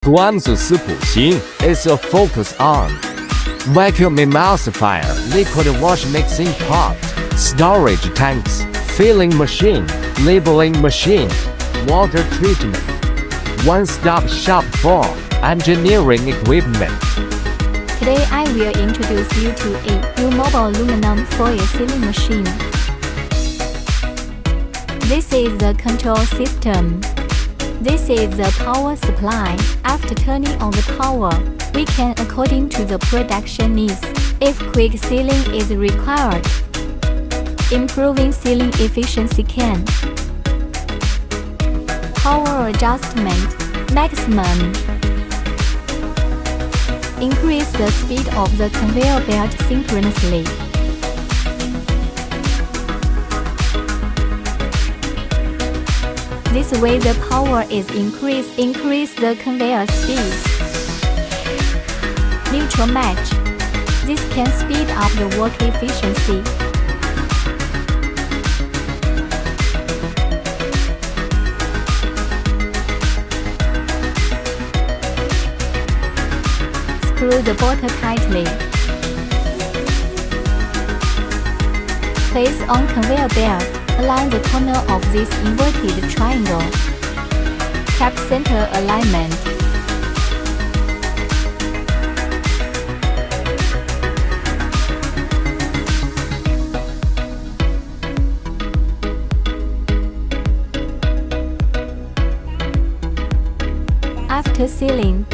管子斯普型 is a focus on vacuum emulsifier, liquid wash mixing pot, storage tanks, filling machine, labeling machine, water treatment. One-stop shop for engineering equipment. Today I will introduce you to a new mobile aluminum foil sealing machine. This is the control system. This is the power supply. After turning on the power, we can according to the production needs, if quick sealing is required. Improving sealing efficiency can. Power adjustment, maximum. Increase the speed of the conveyor belt synchronously. This way the power is increased. Increase the conveyor speed. Neutral match. This can speed up the work efficiency. Screw the bottle tightly. Place on conveyor belt. Align the corner of this inverted triangle. Cap center alignment. After sealing,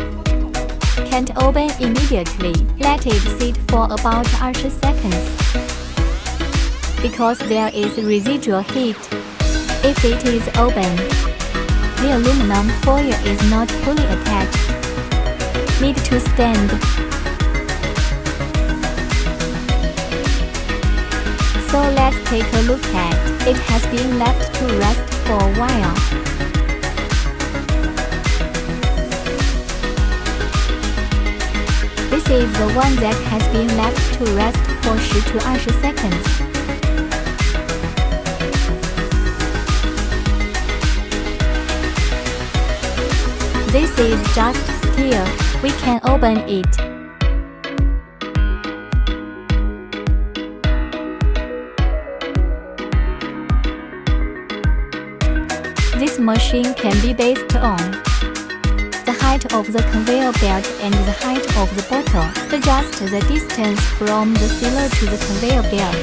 can't open immediately. Let it sit for about 20 seconds. Because there is residual heat. If it is open, the aluminum foil is not fully attached. Need to stand. So let's take a look at it. Has been left to rest for a while. This is the one that has been left to rest for 10 to 20 seconds. This is just steel. We can open it. This machine can be based on the height of the conveyor belt and the height of the bottle. Adjust the distance from the sealer to the conveyor belt.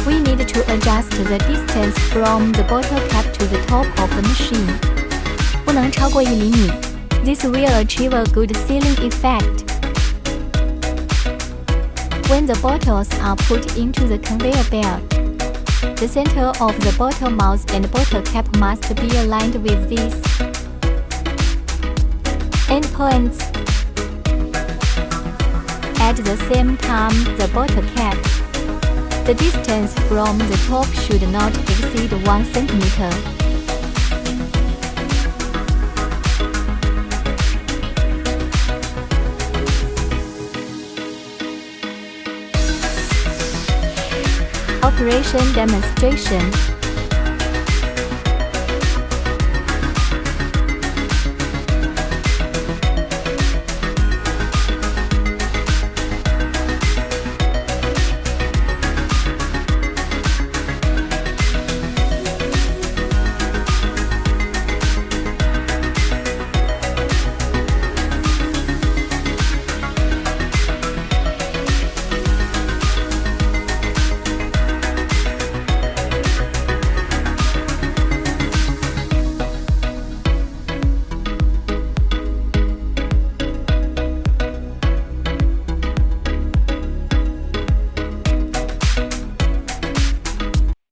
We need to adjust the distance from the bottle cap to the top of the machine. 不能超过1厘米. This will achieve a good sealing effect. When the bottles are put into the conveyor belt, the center of the bottle mouth and bottle cap must be aligned with these endpoints. At the same time, the bottle cap. The distance from the top should not exceed 1 centimeter. Operation demonstration.